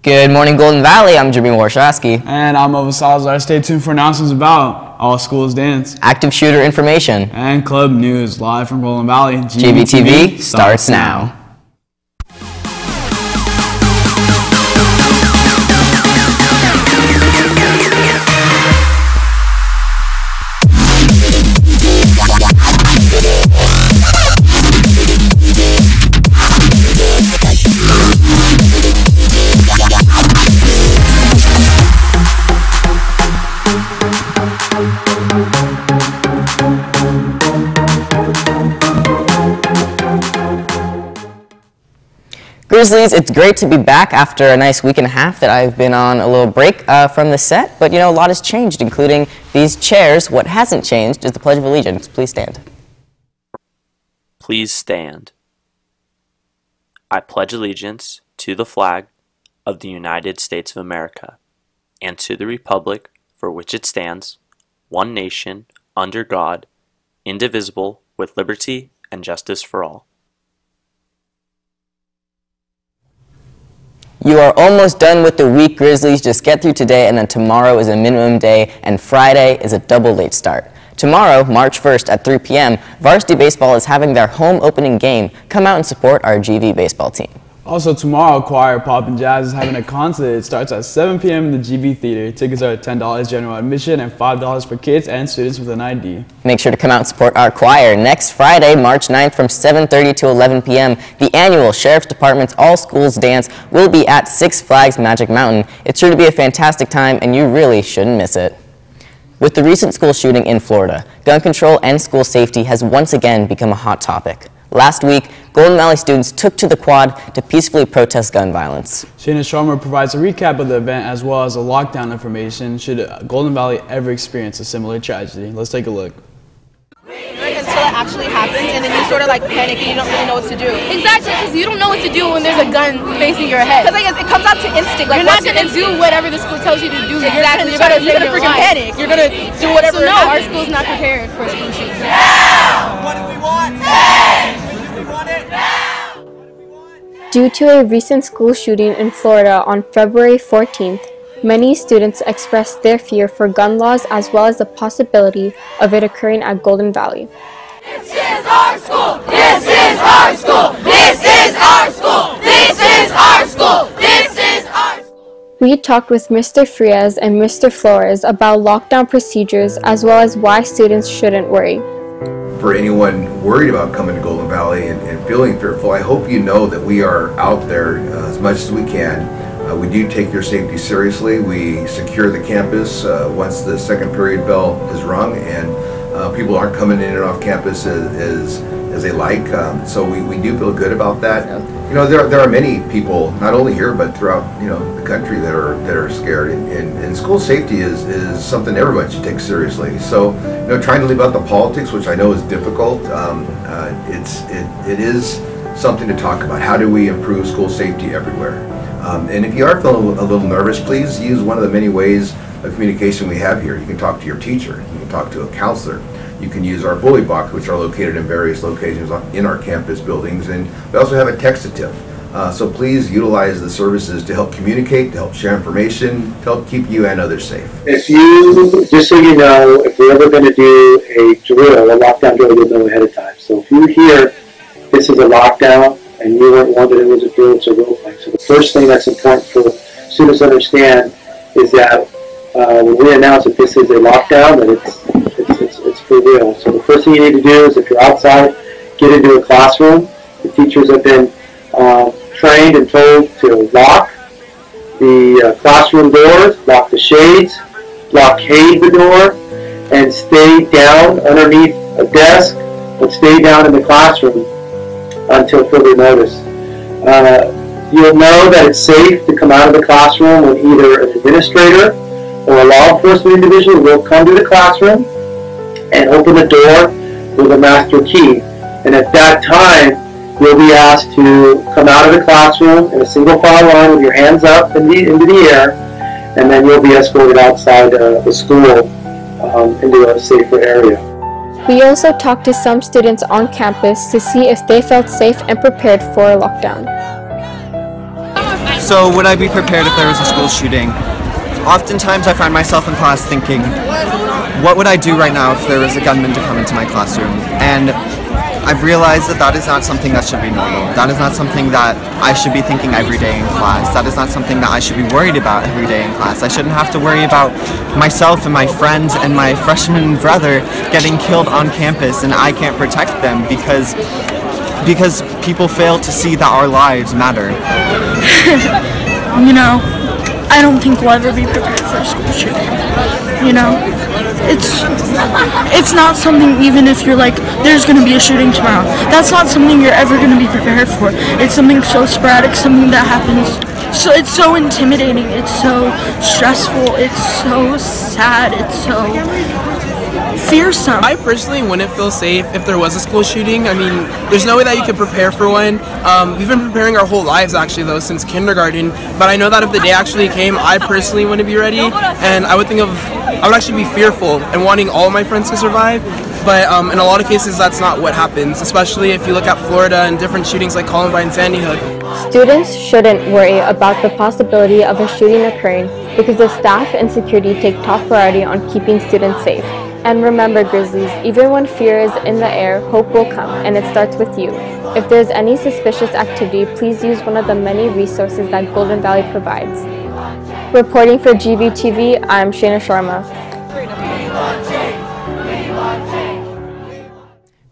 Good morning, Golden Valley. I'm Jimmy Warshawsky. And I'm Ilvis Salazar. Stay tuned for announcements about All Schools Dance, active shooter information, and club news live from Golden Valley. GVTV starts now. Grizzlies, it's great to be back after a nice week and a half that I've been on a little break from the set, but you know, a lot has changed, including these chairs. What hasn't changed is the Pledge of Allegiance. Please stand. Please stand. I pledge allegiance to the flag of the United States of America and to the republic for which it stands, one nation, under God, indivisible, with liberty and justice for all. You are almost done with the week, Grizzlies. Just get through today, and then tomorrow is a minimum day, and Friday is a double late start. Tomorrow, March 1st at 3 p.m., varsity baseball is having their home opening game. Come out and support our GV baseball team. Also tomorrow, Choir Pop and Jazz is having a concert. It starts at 7 p.m. in the GV Theater. Tickets are $10 general admission and $5 for kids and students with an ID. Make sure to come out and support our choir. Next Friday, March 9th from 7:30 to 11 p.m., the annual Sheriff's Department's All Schools Dance will be at Six Flags Magic Mountain. It's sure to be a fantastic time, and you really shouldn't miss it. With the recent school shooting in Florida, gun control and school safety has once again become a hot topic. Last week, Golden Valley students took to the quad to peacefully protest gun violence. Shana Sharma provides a recap of the event as well as a lockdown information should Golden Valley ever experience a similar tragedy. Let's take a look. Until it actually happens, and then you sort of like panic and you don't really know what to do. Exactly, because you don't know what to do when there's a gun facing your head. Because like, it comes out to instinct. Like, you're not going to do whatever the school tells you to do. Exactly, you're going to freaking panic. You're going to do whatever. So no, our school's not prepared for a school shooting. Now! What do we want? Change! We want it now! Due to a recent school shooting in Florida on February 14th, many students expressed their fear for gun laws as well as the possibility of it occurring at Golden Valley. This is our school! This is our school! This is our school! This is our school! This is our school! We talked with Mr. Frias and Mr. Flores about lockdown procedures as well as why students shouldn't worry. For anyone worried about coming to Golden Valley and feeling fearful, I hope you know that we are out there as much as we can. We do take your safety seriously. We secure the campus once the second period bell is rung, and people aren't coming in and off campus as they like. So we do feel good about that. You know, there are many people, not only here but throughout the country, that are scared. And school safety is something everybody should take seriously. So trying to leave out the politics, which I know is difficult, it is something to talk about. How do we improve school safety everywhere? And if you are feeling a little nervous, please use one of the many ways of communication we have here. You can talk to your teacher, you can talk to a counselor, you can use our bully box, which are located in various locations in our campus buildings, and we also have a text-a-tip. So please utilize the services to help communicate, to help share information, to help keep you and others safe. If you, just so you know, if we're ever going to do a drill, a lockdown drill, you'll know ahead of time. So if you hear this is a lockdown, and you weren't warned that it was a drill, it's a role play. So the first thing that's important for students to understand is that when we announce that this is a lockdown, that it's for real. So the first thing you need to do is, if you're outside, get into a classroom. The teachers have been trained and told to lock the classroom doors, lock the shades, blockade the door, and stay down underneath a desk, but stay down in the classroom until further notice. You'll know that it's safe to come out of the classroom when either an administrator or a law enforcement individual will come to the classroom and open the door with a master key. And at that time, you'll be asked to come out of the classroom in a single file line with your hands up into the air, and then you'll be escorted outside the school into a safer area. We also talked to some students on campus to see if they felt safe and prepared for a lockdown. So would I be prepared if there was a school shooting? Oftentimes I find myself in class thinking, what would I do right now if there was a gunman to come into my classroom? And I've realized that that is not something that should be normal. That is not something that I should be thinking every day in class. That is not something that I should be worried about every day in class. I shouldn't have to worry about myself and my friends and my freshman brother getting killed on campus and I can't protect them because people fail to see that our lives matter. You know, I don't think we'll ever be prepared for a school shooting. You know, it's not something, even if you're like, there's going to be a shooting tomorrow, that's not something you're ever going to be prepared for. It's something so sporadic, something that happens. So it's so intimidating, it's so stressful, it's so sad, it's so fearsome. I personally wouldn't feel safe if there was a school shooting. I mean, there's no way that you could prepare for one. We've been preparing our whole lives actually though, since kindergarten, but I know that if the day actually came, I personally wouldn't be ready, and I would actually be fearful and wanting all of my friends to survive. But in a lot of cases, that's not what happens, especially if you look at Florida and different shootings like Columbine and Sandy Hook. Students shouldn't worry about the possibility of a shooting occurring because the staff and security take top priority on keeping students safe. And remember, Grizzlies, even when fear is in the air, hope will come, and it starts with you. If there's any suspicious activity, please use one of the many resources that Golden Valley provides. Reporting for GVTV, I'm Shayna Sharma.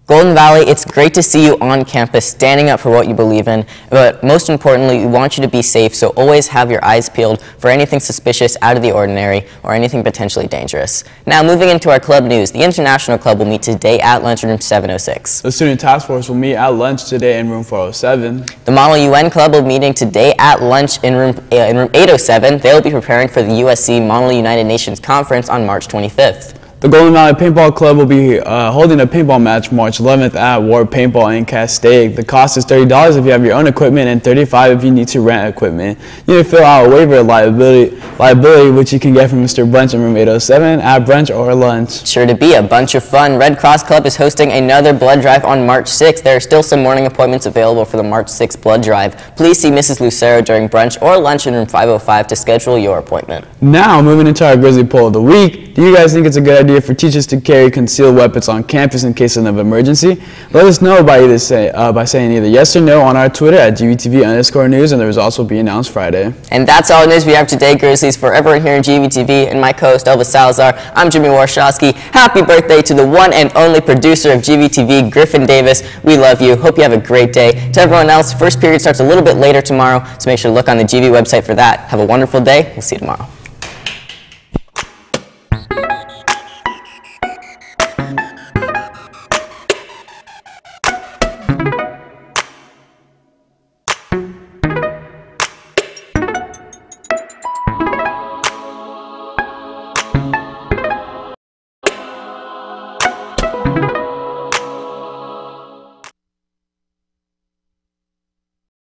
Golden Valley, it's great to see you on campus standing up for what you believe in, but most importantly, we want you to be safe, so always have your eyes peeled for anything suspicious, out of the ordinary, or anything potentially dangerous. Now, moving into our club news, the International Club will meet today at lunchroom 706. The Student Task Force will meet at lunch today in room 407. The Model UN Club will be meeting today at lunch in room 807. They will be preparing for the USC Model United Nations Conference on March 25th. The Golden Valley Paintball Club will be holding a paintball match March 11th at War Paintball in Castaic. The cost is $30 if you have your own equipment and $35 if you need to rent equipment. You need to fill out a waiver of liability, which you can get from Mr. Brunch in room 807 at brunch or lunch. Sure to be a bunch of fun. Red Cross Club is hosting another blood drive on March 6th. There are still some morning appointments available for the March 6th blood drive. Please see Mrs. Lucero during brunch or lunch in room 505 to schedule your appointment. Now, moving into our Grizzly Poll of the Week. Do you guys think it's a good idea for teachers to carry concealed weapons on campus in case of an emergency? Let us know by saying either yes or no on our Twitter at GVTV_news, and the results will be announced Friday. And that's all the news we have today, Grizzlies. For everyone here in GVTV and my co-host Ilvis Salazar, I'm Jimmy Warshawsky. Happy birthday to the one and only producer of GVTV, Griffin Davis. We love you. Hope you have a great day. To everyone else, first period starts a little bit later tomorrow, so make sure to look on the GV website for that. Have a wonderful day. We'll see you tomorrow.